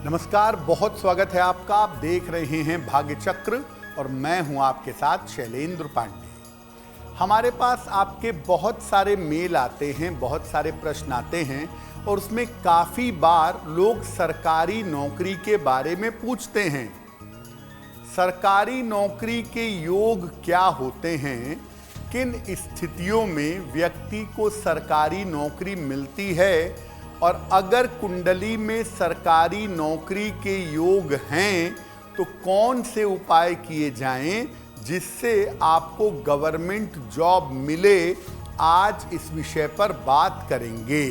नमस्कार, बहुत स्वागत है आपका। आप देख रहे हैं भाग्य चक्र और मैं हूं आपके साथ शैलेंद्र पांडे। हमारे पास आपके बहुत सारे मेल आते हैं, बहुत सारे प्रश्न आते हैं और उसमें काफ़ी बार लोग सरकारी नौकरी के बारे में पूछते हैं। सरकारी नौकरी के योग क्या होते हैं, किन स्थितियों में व्यक्ति को सरकारी नौकरी मिलती है और अगर कुंडली में सरकारी नौकरी के योग हैं तो कौन से उपाय किए जाएं जिससे आपको गवर्नमेंट जॉब मिले। आज इस विषय पर बात करेंगे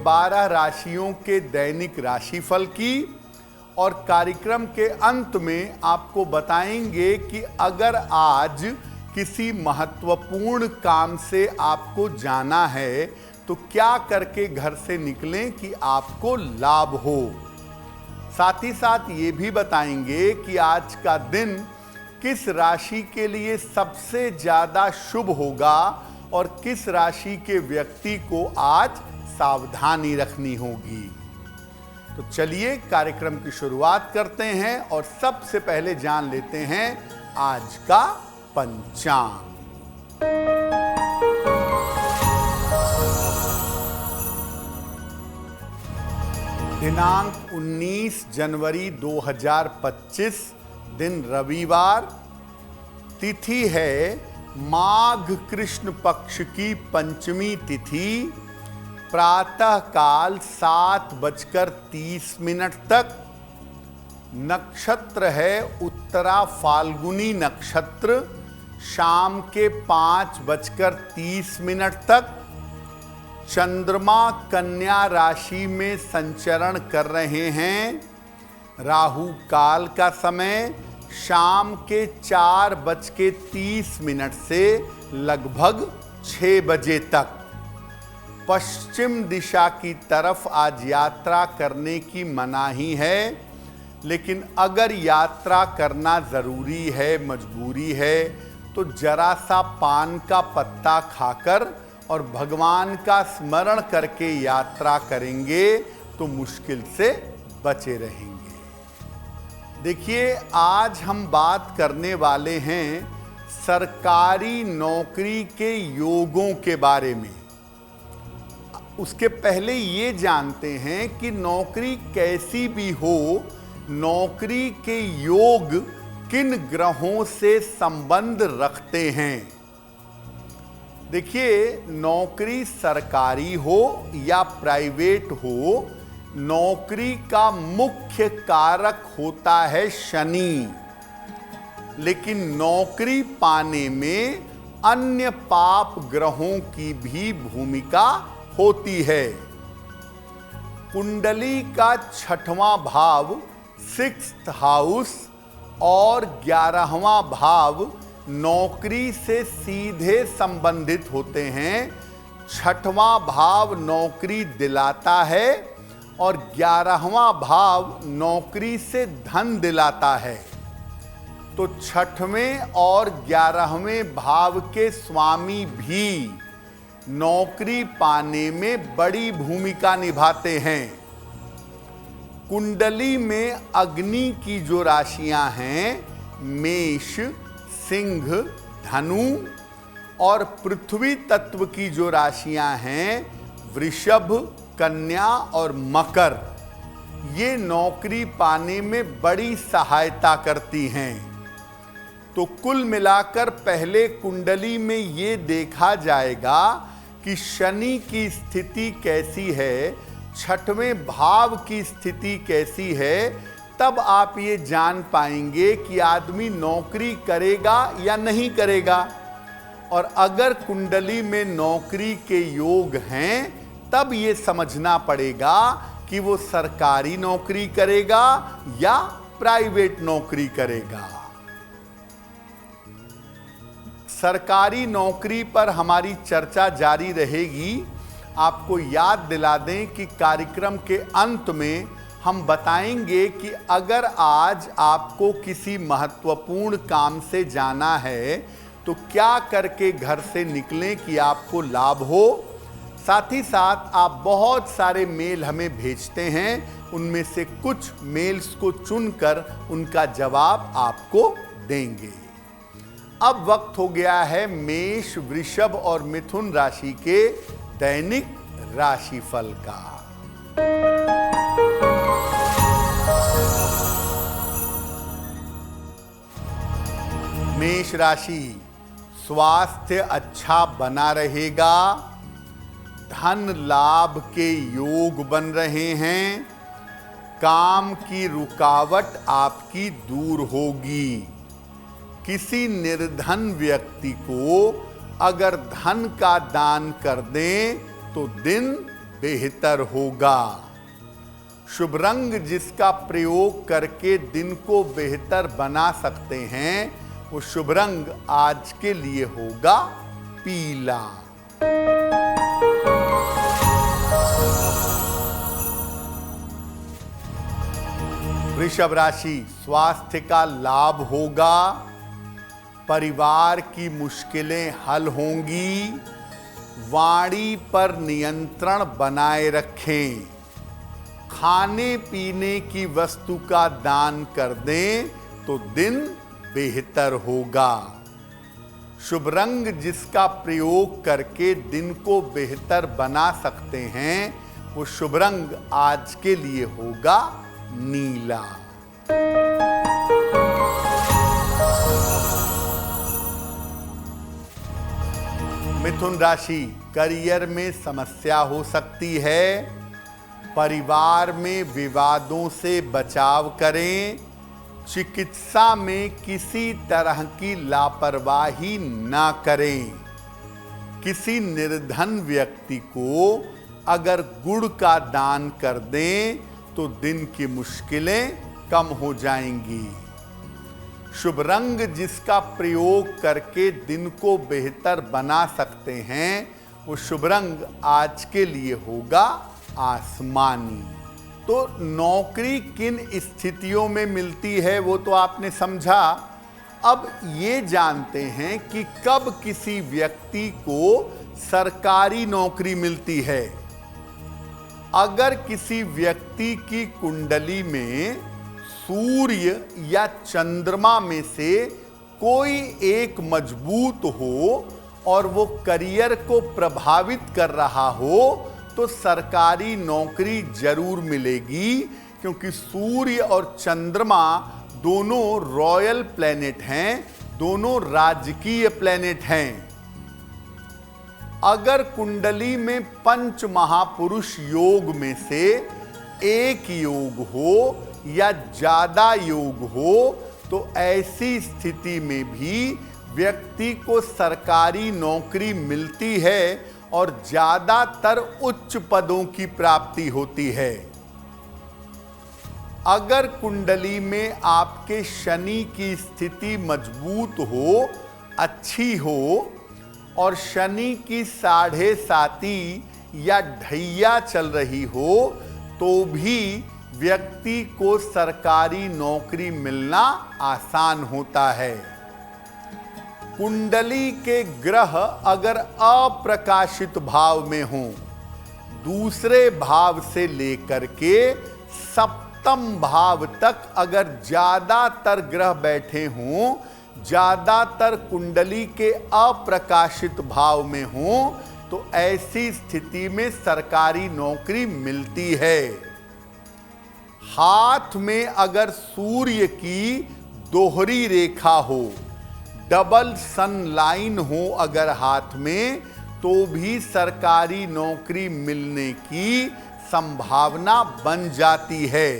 12 राशियों के दैनिक राशिफल की और कार्यक्रम के अंत में आपको बताएंगे कि अगर आज किसी महत्वपूर्ण काम से आपको जाना है तो क्या करके घर से निकलें कि आपको लाभ हो। साथ ही साथ ये भी बताएंगे कि आज का दिन किस राशि के लिए सबसे ज़्यादा शुभ होगा और किस राशि के व्यक्ति को आज सावधानी रखनी होगी। तो चलिए कार्यक्रम की शुरुआत करते हैं और सबसे पहले जान लेते हैं आज का पंचांग। दिनांक 19 जनवरी 2025, दिन रविवार, तिथि है माघ कृष्ण पक्ष की पंचमी तिथि, प्रातः काल 7:30 तक। नक्षत्र है उत्तरा फाल्गुनी नक्षत्र, शाम के 5:30 तक। चंद्रमा कन्या राशि में संचरण कर रहे हैं। राहु काल का समय शाम के 4:30 से लगभग 6 बजे तक। पश्चिम दिशा की तरफ आज यात्रा करने की मनाही है, लेकिन अगर यात्रा करना ज़रूरी है, मजबूरी है, तो जरा सा पान का पत्ता खाकर और भगवान का स्मरण करके यात्रा करेंगे तो मुश्किल से बचे रहेंगे। देखिए, आज हम बात करने वाले हैं सरकारी नौकरी के योगों के बारे में। उसके पहले ये जानते हैं कि नौकरी कैसी भी हो, नौकरी के योग किन ग्रहों से संबंध रखते हैं। देखिए, नौकरी सरकारी हो या प्राइवेट हो, नौकरी का मुख्य कारक होता है शनि, लेकिन नौकरी पाने में अन्य पाप ग्रहों की भी भूमिका होती है। कुंडली का 6वां भाव 6th हाउस और 11वां भाव नौकरी से सीधे संबंधित होते हैं। 6वां भाव नौकरी दिलाता है और 11वां भाव नौकरी से धन दिलाता है। तो 6वें और 11वें भाव के स्वामी भी नौकरी पाने में बड़ी भूमिका निभाते हैं। कुंडली में अग्नि की जो राशियां हैं, मेष, सिंह, धनु, और पृथ्वी तत्व की जो राशियां हैं, वृषभ, कन्या और मकर, ये नौकरी पाने में बड़ी सहायता करती हैं। तो कुल मिलाकर पहले कुंडली में ये देखा जाएगा कि शनि की स्थिति कैसी है, 6वें भाव की स्थिति कैसी है, तब आप ये जान पाएंगे कि आदमी नौकरी करेगा या नहीं करेगा। और अगर कुंडली में नौकरी के योग हैं, तब ये समझना पड़ेगा कि वो सरकारी नौकरी करेगा या प्राइवेट नौकरी करेगा। सरकारी नौकरी पर हमारी चर्चा जारी रहेगी। आपको याद दिला दें कि कार्यक्रम के अंत में हम बताएंगे कि अगर आज आपको किसी महत्वपूर्ण काम से जाना है तो क्या करके घर से निकलें कि आपको लाभ हो। साथ ही साथ आप बहुत सारे मेल हमें भेजते हैं, उनमें से कुछ मेल्स को चुनकर उनका जवाब आपको देंगे। अब वक्त हो गया है मेष, वृषभ और मिथुन राशि के दैनिक राशिफल का। मेष राशि, स्वास्थ्य अच्छा बना रहेगा, धन लाभ के योग बन रहे हैं, काम की रुकावट आपकी दूर होगी। किसी निर्धन व्यक्ति को अगर धन का दान कर दें तो दिन बेहतर होगा। शुभ रंग जिसका प्रयोग करके दिन को बेहतर बना सकते हैं, वो शुभ रंग आज के लिए होगा पीला। वृषभ राशि, स्वास्थ्य का लाभ होगा, परिवार की मुश्किलें हल होंगी, वाणी पर नियंत्रण बनाए रखें, खाने पीने की वस्तु का दान कर दें तो दिन बेहतर होगा। शुभ रंग जिसका प्रयोग करके दिन को बेहतर बना सकते हैं, वो शुभ रंग आज के लिए होगा नीला। मिथुन राशि, करियर में समस्या हो सकती है, परिवार में विवादों से बचाव करें, चिकित्सा में किसी तरह की लापरवाही ना करें। किसी निर्धन व्यक्ति को अगर गुड़ का दान कर दें तो दिन की मुश्किलें कम हो जाएंगी। शुभ रंग जिसका प्रयोग करके दिन को बेहतर बना सकते हैं, वो शुभ रंग आज के लिए होगा आसमानी। तो नौकरी किन स्थितियों में मिलती है वो तो आपने समझा। अब ये जानते हैं कि कब किसी व्यक्ति को सरकारी नौकरी मिलती है। अगर किसी व्यक्ति की कुंडली में सूर्य या चंद्रमा में से कोई एक मजबूत हो और वो करियर को प्रभावित कर रहा हो तो सरकारी नौकरी जरूर मिलेगी, क्योंकि सूर्य और चंद्रमा दोनों रॉयल प्लैनेट हैं, दोनों राजकीय प्लैनेट हैं। अगर कुंडली में पंच महापुरुष योग में से एक योग हो या ज्यादा योग हो तो ऐसी स्थिति में भी व्यक्ति को सरकारी नौकरी मिलती है और ज्यादातर उच्च पदों की प्राप्ति होती है। अगर कुंडली में आपके शनि की स्थिति मजबूत हो, अच्छी हो और शनि की 7.5 या ढैया चल रही हो तो भी व्यक्ति को सरकारी नौकरी मिलना आसान होता है। कुंडली के ग्रह अगर अप्रकाशित भाव में हों, दूसरे भाव से लेकर के सप्तम भाव तक अगर ज्यादातर ग्रह बैठे हों, ज्यादातर कुंडली के अप्रकाशित भाव में हों, तो ऐसी स्थिति में सरकारी नौकरी मिलती है। हाथ में अगर सूर्य की दोहरी रेखा हो, डबल सन लाइन हो अगर हाथ में, तो भी सरकारी नौकरी मिलने की संभावना बन जाती है।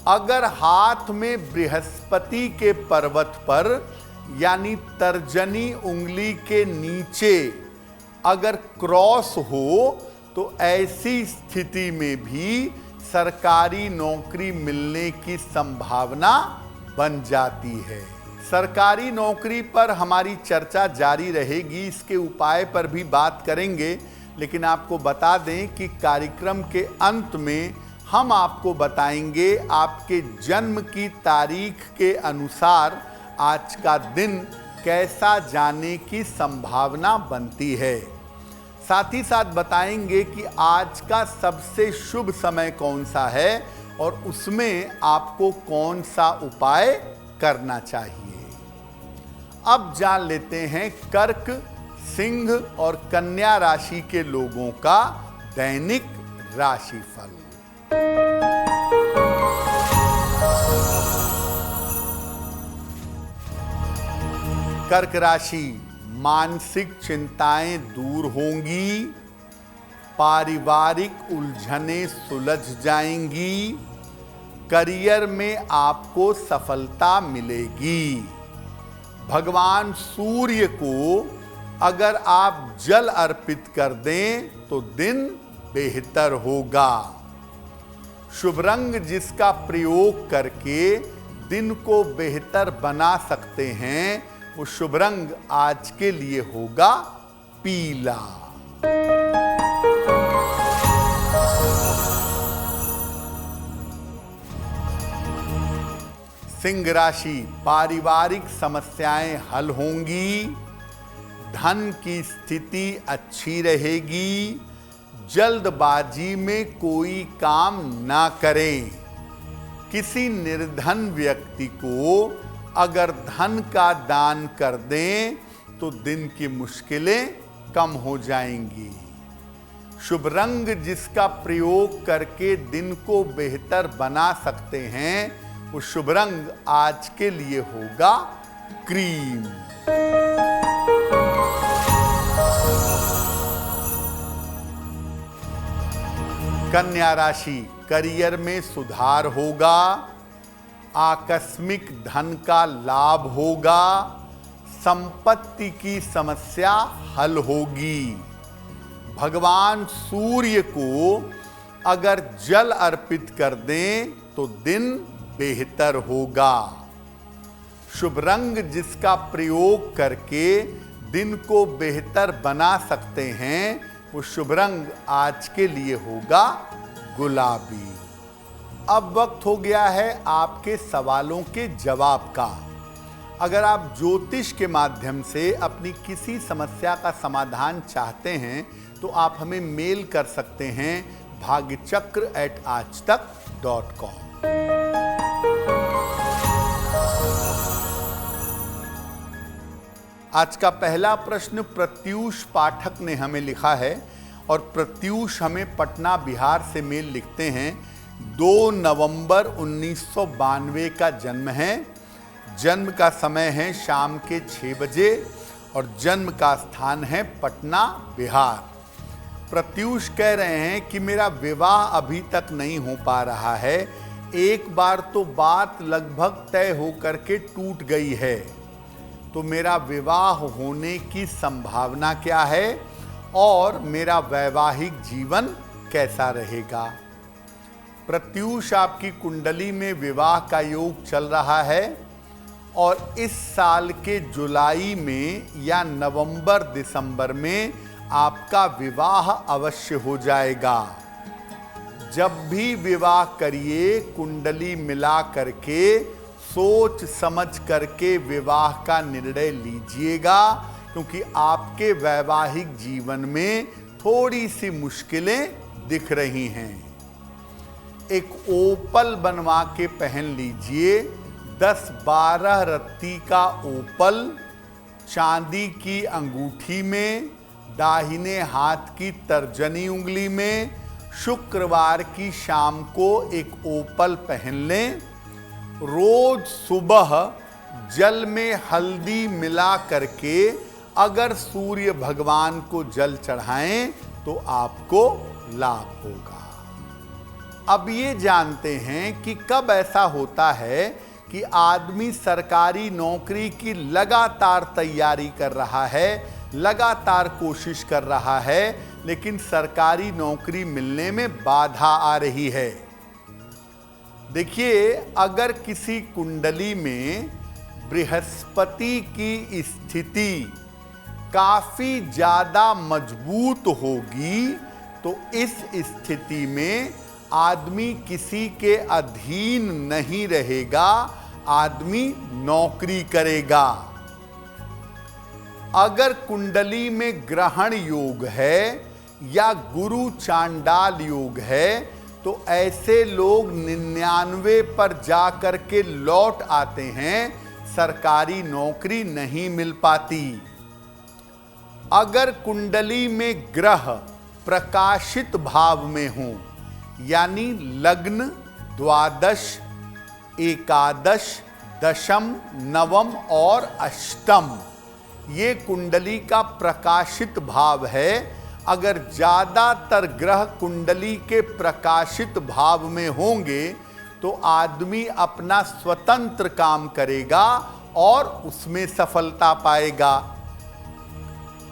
अगर हाथ में बृहस्पति के पर्वत पर यानी तर्जनी उंगली के नीचे अगर क्रॉस हो तो ऐसी स्थिति में भी सरकारी नौकरी मिलने की संभावना बन जाती है। सरकारी नौकरी पर हमारी चर्चा जारी रहेगी, इसके उपाय पर भी बात करेंगे, लेकिन आपको बता दें कि कार्यक्रम के अंत में हम आपको बताएंगे आपके जन्म की तारीख के अनुसार आज का दिन कैसा जाने की संभावना बनती है। साथ ही साथ बताएंगे कि आज का सबसे शुभ समय कौन सा है और उसमें आपको कौन सा उपाय करना चाहिए। अब जान लेते हैं कर्क, सिंह और कन्या राशि के लोगों का दैनिक राशिफल। कर्क राशि, मानसिक चिंताएं दूर होंगी, पारिवारिक उलझनें सुलझ जाएंगी, करियर में आपको सफलता मिलेगी। भगवान सूर्य को अगर आप जल अर्पित कर दें तो दिन बेहतर होगा। शुभ रंग जिसका प्रयोग करके दिन को बेहतर बना सकते हैं वो शुभ रंग आज के लिए होगा पीला। सिंह राशि, पारिवारिक समस्याएं हल होंगी, धन की स्थिति अच्छी रहेगी, जल्दबाजी में कोई काम ना करें। किसी निर्धन व्यक्ति को अगर धन का दान कर दें तो दिन की मुश्किलें कम हो जाएंगी। शुभ रंग जिसका प्रयोग करके दिन को बेहतर बना सकते हैं वो शुभ रंग आज के लिए होगा क्रीम। कन्या राशि, करियर में सुधार होगा, आकस्मिक धन का लाभ होगा, संपत्ति की समस्या हल होगी। भगवान सूर्य को अगर जल अर्पित कर दें तो दिन बेहतर होगा। शुभ रंग जिसका प्रयोग करके दिन को बेहतर बना सकते हैं वो शुभ रंग आज के लिए होगा गुलाबी। अब वक्त हो गया है आपके सवालों के जवाब का। अगर आप ज्योतिष के माध्यम से अपनी किसी समस्या का समाधान चाहते हैं तो आप हमें मेल कर सकते हैं bhagyachakra@aajtak.com। आज का पहला प्रश्न प्रत्यूष पाठक ने हमें लिखा है और प्रत्यूष हमें पटना बिहार से मेल लिखते हैं। 2 नवंबर 1992 का जन्म है। जन्म का समय है शाम के 6 बजे और जन्म का स्थान है पटना बिहार। प्रत्यूष कह रहे हैं कि मेरा विवाह अभी तक नहीं हो पा रहा है। एक बार तो बात लगभग तय होकर के टूट गई है, तो मेरा विवाह होने की संभावना क्या है और मेरा वैवाहिक जीवन कैसा रहेगा। प्रत्यूष, आपकी कुंडली में विवाह का योग चल रहा है और इस साल के जुलाई में या नवंबर दिसंबर में आपका विवाह अवश्य हो जाएगा। जब भी विवाह करिए कुंडली मिला करके सोच समझ करके विवाह का निर्णय लीजिएगा, क्योंकि आपके वैवाहिक जीवन में थोड़ी सी मुश्किलें दिख रही हैं। एक ओपल बनवा के पहन लीजिए, 10-12 रत्ती का ओपल चांदी की अंगूठी में, दाहिने हाथ की तर्जनी उंगली में। शुक्रवार की शाम को एक ओपल पहन लें। रोज सुबह जल में हल्दी मिला करके अगर सूर्य भगवान को जल चढ़ाएं तो आपको लाभ होगा। अब ये जानते हैं कि कब ऐसा होता है कि आदमी सरकारी नौकरी की लगातार तैयारी कर रहा है, लगातार कोशिश कर रहा है, लेकिन सरकारी नौकरी मिलने में बाधा आ रही है। देखिए, अगर किसी कुंडली में बृहस्पति की स्थिति काफी ज्यादा मजबूत होगी तो इस स्थिति में आदमी किसी के अधीन नहीं रहेगा, आदमी नौकरी करेगा। अगर कुंडली में ग्रहण योग है या गुरु चांडाल योग है तो ऐसे लोग 99 पर जा कर के लौट आते हैं, सरकारी नौकरी नहीं मिल पाती। अगर कुंडली में ग्रह प्रकाशित भाव में हो, यानी लग्न, द्वादश, एकादश, दशम, नवम और अष्टम, ये कुंडली का प्रकाशित भाव है। अगर ज़्यादातर ग्रह कुंडली के प्रकाशित भाव में होंगे तो आदमी अपना स्वतंत्र काम करेगा और उसमें सफलता पाएगा।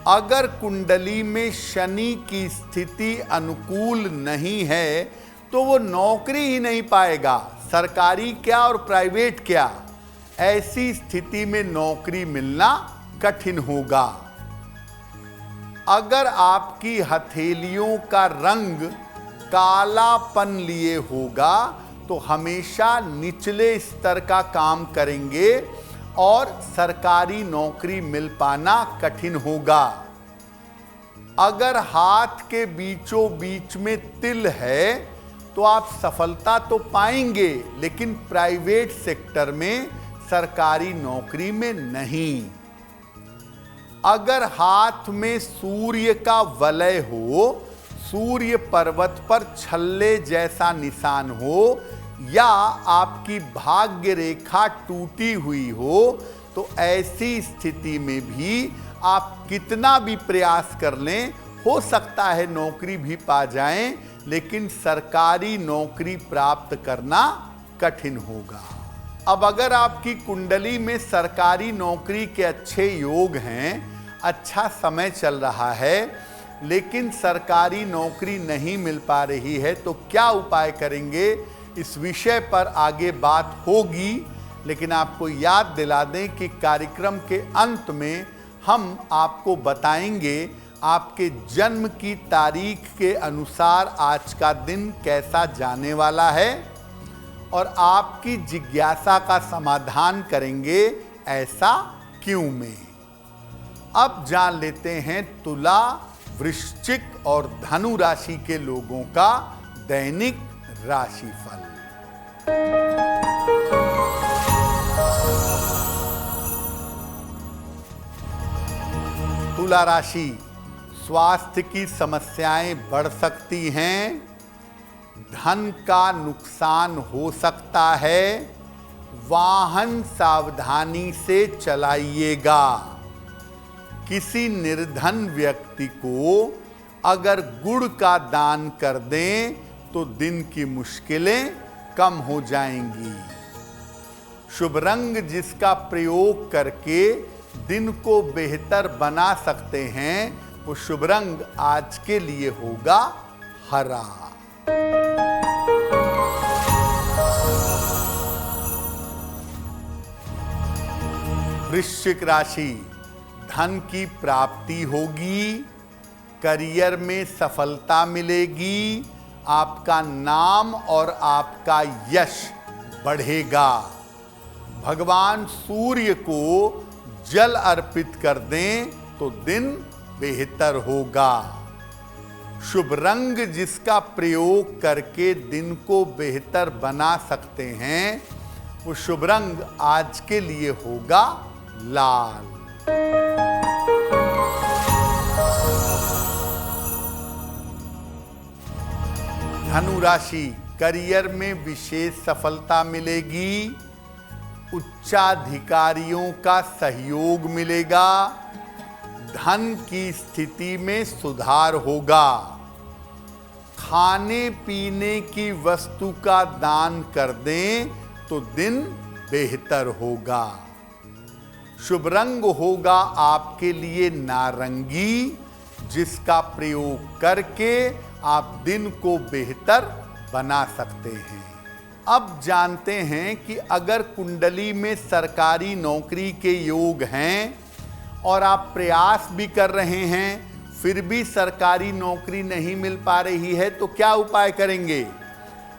अगर कुंडली में शनि की स्थिति अनुकूल नहीं है तो वो नौकरी ही नहीं पाएगा, सरकारी क्या और प्राइवेट क्या। ऐसी स्थिति में नौकरी मिलना कठिन होगा। अगर आपकी हथेलियों का रंग कालापन लिए होगा तो हमेशा निचले स्तर का काम करेंगे और सरकारी नौकरी मिल पाना कठिन होगा। अगर हाथ के बीचों बीच में तिल है तो आप सफलता तो पाएंगे, लेकिन प्राइवेट सेक्टर में, सरकारी नौकरी में नहीं। अगर हाथ में सूर्य का वलय हो, सूर्य पर्वत पर छल्ले जैसा निशान हो, या आपकी भाग्य रेखा टूटी हुई हो तो ऐसी स्थिति में भी आप कितना भी प्रयास कर लें, हो सकता है नौकरी भी पा जाएं, लेकिन सरकारी नौकरी प्राप्त करना कठिन होगा। अब अगर आपकी कुंडली में सरकारी नौकरी के अच्छे योग हैं, अच्छा समय चल रहा है, लेकिन सरकारी नौकरी नहीं मिल पा रही है, तो क्या उपाय करेंगे, इस विषय पर आगे बात होगी। लेकिन आपको याद दिला दें कि कार्यक्रम के अंत में हम आपको बताएंगे आपके जन्म की तारीख के अनुसार आज का दिन कैसा जाने वाला है और आपकी जिज्ञासा का समाधान करेंगे, ऐसा क्यों में। अब जान लेते हैं तुला, वृश्चिक और धनु राशि के लोगों का दैनिक राशिफल। तुला राशि, स्वास्थ्य की समस्याएं बढ़ सकती हैं, धन का नुकसान हो सकता है, वाहन सावधानी से चलाइएगा। किसी निर्धन व्यक्ति को अगर गुड़ का दान कर दें तो दिन की मुश्किलें कम हो जाएंगी। शुभ रंग जिसका प्रयोग करके दिन को बेहतर बना सकते हैं, वो शुभ रंग आज के लिए होगा हरा। वृश्चिक राशि, धन की प्राप्ति होगी, करियर में सफलता मिलेगी, आपका नाम और आपका यश बढ़ेगा। भगवान सूर्य को जल अर्पित कर दें तो दिन बेहतर होगा। शुभ रंग जिसका प्रयोग करके दिन को बेहतर बना सकते हैं, वो शुभ रंग आज के लिए होगा लाल। धनु राशि, करियर में विशेष सफलता मिलेगी, उच्चाधिकारियों का सहयोग मिलेगा, धन की स्थिति में सुधार होगा। खाने पीने की वस्तु का दान कर दें तो दिन बेहतर होगा। शुभ रंग होगा आपके लिए नारंगी, जिसका प्रयोग करके आप दिन को बेहतर बना सकते हैं। अब जानते हैं कि अगर कुंडली में सरकारी नौकरी के योग हैं और आप प्रयास भी कर रहे हैं, फिर भी सरकारी नौकरी नहीं मिल पा रही है, तो क्या उपाय करेंगे।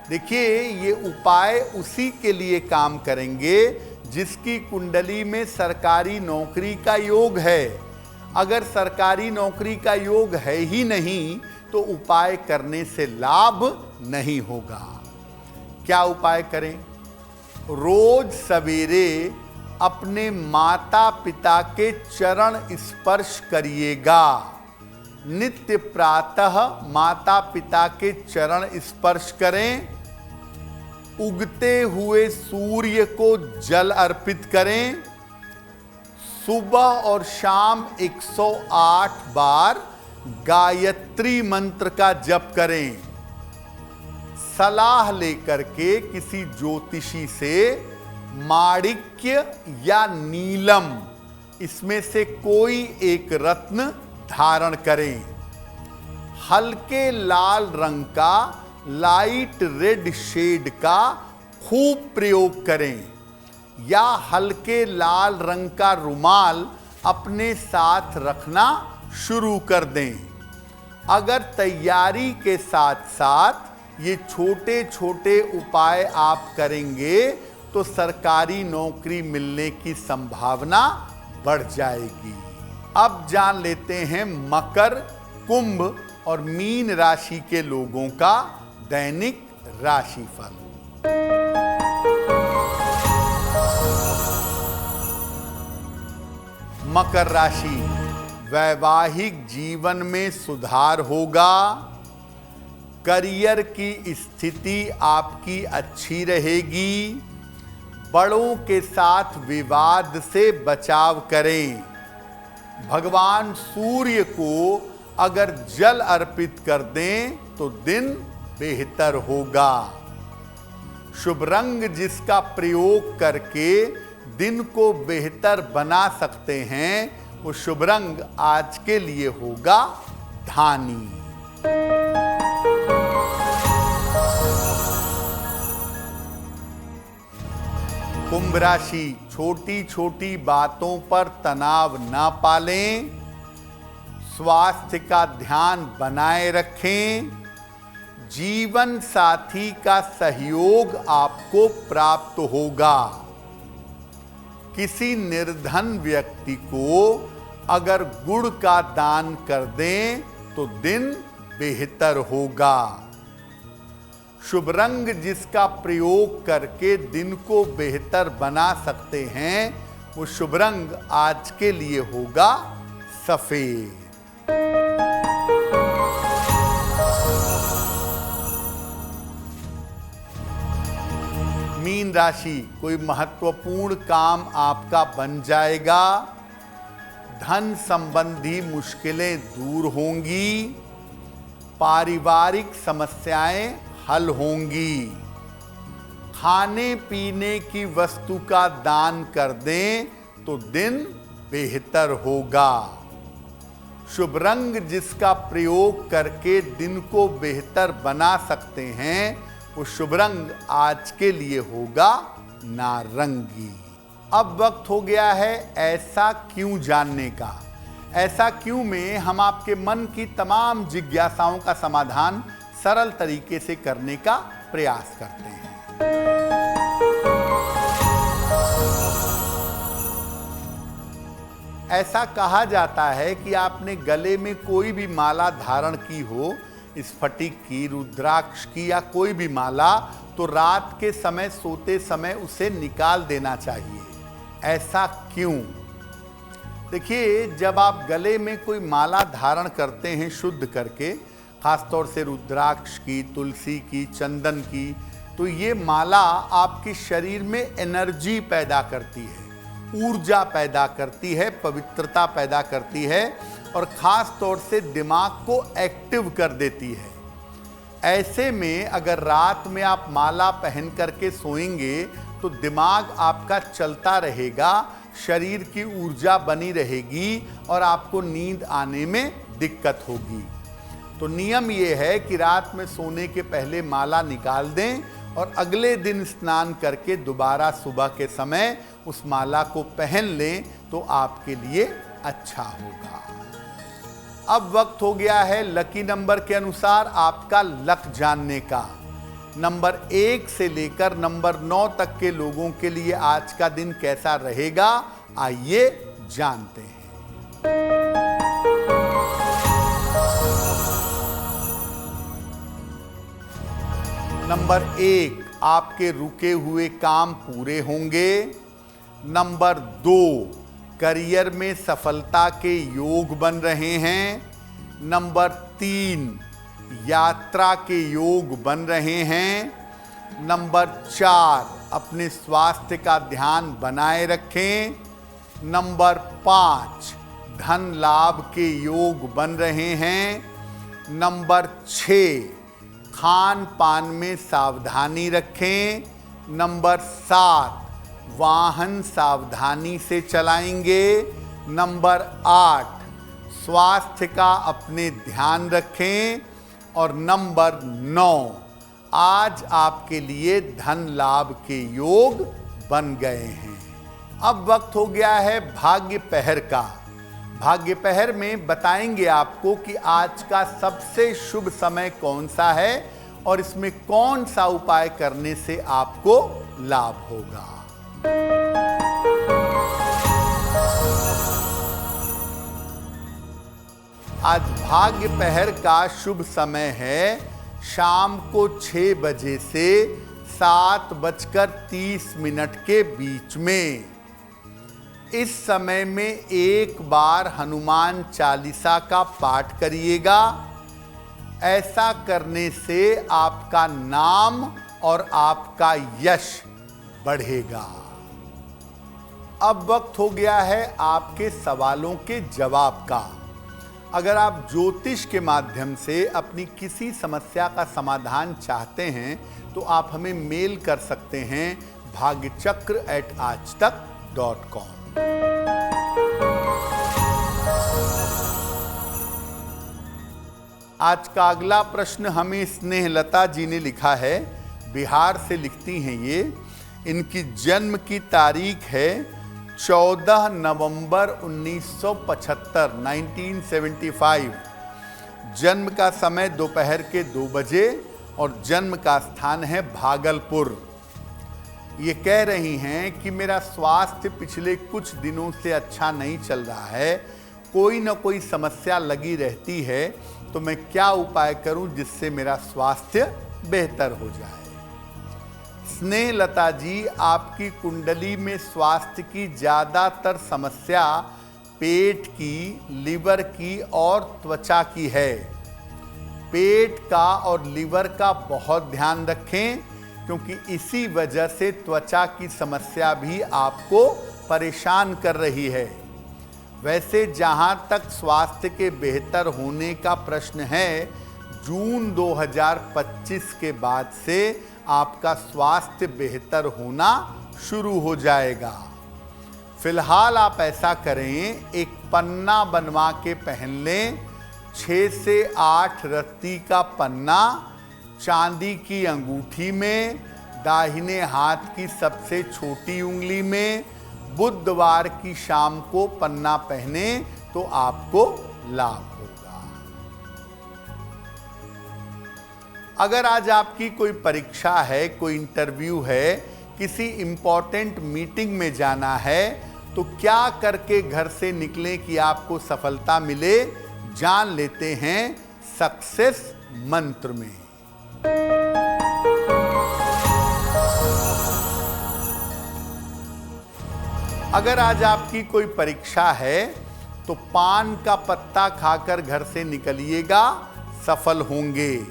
देखिए, ये उपाय उसी के लिए काम करेंगे जिसकी कुंडली में सरकारी नौकरी का योग है। अगर सरकारी नौकरी का योग है ही नहीं तो उपाय करने से लाभ नहीं होगा। क्या उपाय करें? रोज सवेरे अपने माता पिता के चरण स्पर्श करिएगा। नित्य प्रातः माता पिता के चरण स्पर्श करें। उगते हुए सूर्य को जल अर्पित करें। सुबह और शाम 108 बार गायत्री मंत्र का जप करें। सलाह लेकर के किसी ज्योतिषी से माणिक्य या नीलम इसमें से कोई एक रत्न धारण करें। हल्के लाल रंग का लाइट रेड शेड का खूब प्रयोग करें या हल्के लाल रंग का रुमाल अपने साथ रखना शुरू कर दें। अगर तैयारी के साथ साथ ये छोटे छोटे उपाय आप करेंगे तो सरकारी नौकरी मिलने की संभावना बढ़ जाएगी। अब जान लेते हैं मकर, कुंभ और मीन राशि के लोगों का दैनिक राशिफल। मकर राशि, वैवाहिक जीवन में सुधार होगा। करियर की स्थिति आपकी अच्छी रहेगी। बड़ों के साथ विवाद से बचाव करें। भगवान सूर्य को अगर जल अर्पित कर दें तो दिन बेहतर होगा। शुभ रंग जिसका प्रयोग करके दिन को बेहतर बना सकते हैं वो शुभ रंग आज के लिए होगा धानी। कुंभ राशि, छोटी छोटी बातों पर तनाव ना पालें। स्वास्थ्य का ध्यान बनाए रखें। जीवन साथी का सहयोग आपको प्राप्त होगा। किसी निर्धन व्यक्ति को अगर गुड़ का दान कर दें तो दिन बेहतर होगा। शुभ रंग जिसका प्रयोग करके दिन को बेहतर बना सकते हैं वो शुभ रंग आज के लिए होगा सफेद। मीन राशि, कोई महत्वपूर्ण काम आपका बन जाएगा। धन संबंधी मुश्किलें दूर होंगी। पारिवारिक समस्याएं हल होंगी। खाने पीने की वस्तु का दान कर दें तो दिन बेहतर होगा। शुभ रंग जिसका प्रयोग करके दिन को बेहतर बना सकते हैं वो शुभ रंग आज के लिए होगा नारंगी। अब वक्त हो गया है ऐसा क्यों जानने का। ऐसा क्यों में हम आपके मन की तमाम जिज्ञासाओं का समाधान सरल तरीके से करने का प्रयास करते हैं। ऐसा कहा जाता है कि आपने गले में कोई भी माला धारण की हो, स्फटिक की, रुद्राक्ष की या कोई भी माला, तो रात के समय सोते समय उसे निकाल देना चाहिए। ऐसा क्यों? देखिए, जब आप गले में कोई माला धारण करते हैं शुद्ध करके, खासतौर से रुद्राक्ष की, तुलसी की, चंदन की, तो ये माला आपके शरीर में एनर्जी पैदा करती है, ऊर्जा पैदा करती है, पवित्रता पैदा करती है और ख़ास तौर से दिमाग को एक्टिव कर देती है। ऐसे में अगर रात में आप माला पहन करके सोएंगे तो दिमाग आपका चलता रहेगा, शरीर की ऊर्जा बनी रहेगी और आपको नींद आने में दिक्कत होगी। तो नियम ये है कि रात में सोने के पहले माला निकाल दें और अगले दिन स्नान करके दोबारा सुबह के समय उस माला को पहन लें तो आपके लिए अच्छा होगा। अब वक्त हो गया है लकी नंबर के अनुसार आपका लक जानने का। नंबर 1 से लेकर नंबर 9 तक के लोगों के लिए आज का दिन कैसा रहेगा, आइए जानते हैं। नंबर 1, आपके रुके हुए काम पूरे होंगे। नंबर 2, करियर में सफलता के योग बन रहे हैं। नंबर 3, यात्रा के योग बन रहे हैं। नंबर 4, अपने स्वास्थ्य का ध्यान बनाए रखें। नंबर 5, धन लाभ के योग बन रहे हैं। नंबर 6, खान पान में सावधानी रखें। नंबर 7, वाहन सावधानी से चलाएंगे। नंबर 8, स्वास्थ्य का अपने ध्यान रखें। और नंबर 9, आज आपके लिए धन लाभ के योग बन गए हैं। अब वक्त हो गया है भाग्य पहर का। भाग्य पहर में बताएंगे आपको कि आज का सबसे शुभ समय कौन सा है और इसमें कौन सा उपाय करने से आपको लाभ होगा। आज भाग्य पहर का शुभ समय है शाम को 6 बजे से 7:30 के बीच में। इस समय में एक बार हनुमान चालीसा का पाठ करिएगा। ऐसा करने से आपका नाम और आपका यश बढ़ेगा। अब वक्त हो गया है आपके सवालों के जवाब का। अगर आप ज्योतिष के माध्यम से अपनी किसी समस्या का समाधान चाहते हैं तो आप हमें मेल कर सकते हैं bhagyachakra@aajtak.com। आज का अगला प्रश्न हमें स्नेहलता जी ने लिखा है। बिहार से लिखती हैं ये। इनकी जन्म की तारीख है 14 नवंबर 1975, 1975। जन्म का समय दोपहर के 2 बजे और जन्म का स्थान है भागलपुर। ये कह रही हैं कि मेरा स्वास्थ्य पिछले कुछ दिनों से अच्छा नहीं चल रहा है, कोई ना कोई समस्या लगी रहती है, तो मैं क्या उपाय करूं जिससे मेरा स्वास्थ्य बेहतर हो जाए। स्नेहलता जी, आपकी कुंडली में स्वास्थ्य की ज़्यादातर समस्या पेट की, लिवर की और त्वचा की है। पेट का और लिवर का बहुत ध्यान रखें क्योंकि इसी वजह से त्वचा की समस्या भी आपको परेशान कर रही है। वैसे जहां तक स्वास्थ्य के बेहतर होने का प्रश्न है, जून 2025 के बाद से आपका स्वास्थ्य बेहतर होना शुरू हो जाएगा। फिलहाल आप ऐसा करें, एक पन्ना बनवा के पहन लें। 6 से 8 रत्ती का पन्ना चांदी की अंगूठी में, दाहिने हाथ की सबसे छोटी उंगली में। बुधवार की शाम को पन्ना पहने तो आपको लाभ होगा। अगर आज आपकी कोई परीक्षा है, कोई इंटरव्यू है, किसी इंपॉर्टेंट मीटिंग में जाना है, तो क्या करके घर से निकलें कि आपको सफलता मिले, जान लेते हैं सक्सेस मंत्र में। अगर आज आपकी कोई परीक्षा है तो पान का पत्ता खाकर घर से निकलिएगा, सफल होंगे।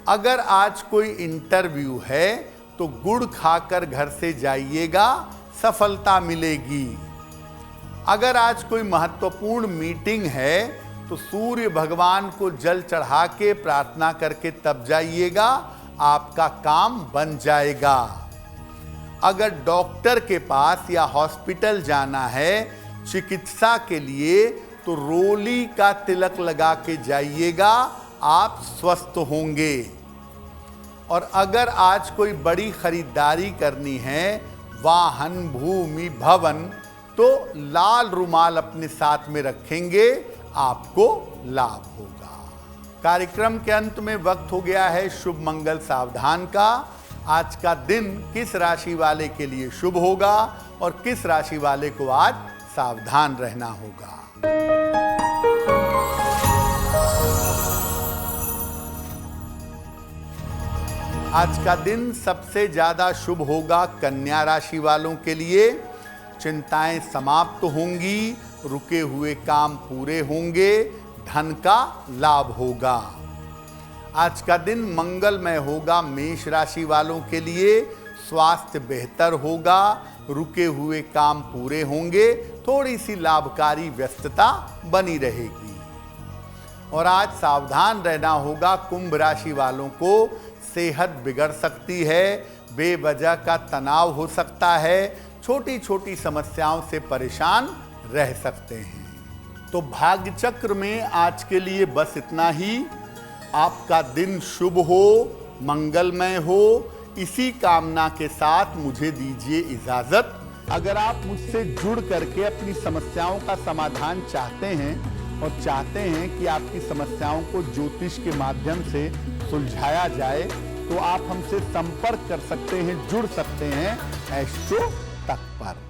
अगर आज कोई इंटरव्यू है तो गुड़ खाकर घर से जाइएगा, सफलता मिलेगी। अगर आज कोई महत्वपूर्ण मीटिंग है तो सूर्य भगवान को जल चढ़ा के प्रार्थना करके तब जाइएगा, आपका काम बन जाएगा। अगर डॉक्टर के पास या हॉस्पिटल जाना है चिकित्सा के लिए तो रोली का तिलक लगा के जाइएगा, आप स्वस्थ होंगे। और अगर आज कोई बड़ी खरीदारी करनी है, वाहन, भूमि, भवन, तो लाल रुमाल अपने साथ में रखेंगे, आपको लाभ होगा। कार्यक्रम के अंत में वक्त हो गया है शुभ मंगल सावधान का। आज का दिन किस राशि वाले के लिए शुभ होगा और किस राशि वाले को आज सावधान रहना होगा। आज का दिन सबसे ज्यादा शुभ होगा कन्या राशि वालों के लिए। चिंताएं समाप्त होंगी, रुके हुए काम पूरे होंगे, धन का लाभ होगा। आज का दिन मंगलमय होगा मेष राशि वालों के लिए। स्वास्थ्य बेहतर होगा, रुके हुए काम पूरे होंगे, थोड़ी सी लाभकारी व्यस्तता बनी रहेगी। और आज सावधान रहना होगा कुंभ राशि वालों को। सेहत बिगड़ सकती है, बेवजह का तनाव हो सकता है, छोटी छोटी समस्याओं से परेशान रह सकते हैं। तो भाग्य चक्र में आज के लिए बस इतना ही। आपका दिन शुभ हो, मंगलमय हो, इसी कामना के साथ मुझे दीजिए इजाजत। अगर आप मुझसे जुड़ करके अपनी समस्याओं का समाधान चाहते हैं और चाहते हैं कि आपकी समस्याओं को ज्योतिष के माध्यम से सुलझाया जाए, तो आप हमसे संपर्क कर सकते हैं, जुड़ सकते हैं एस्ट्रो तक पर।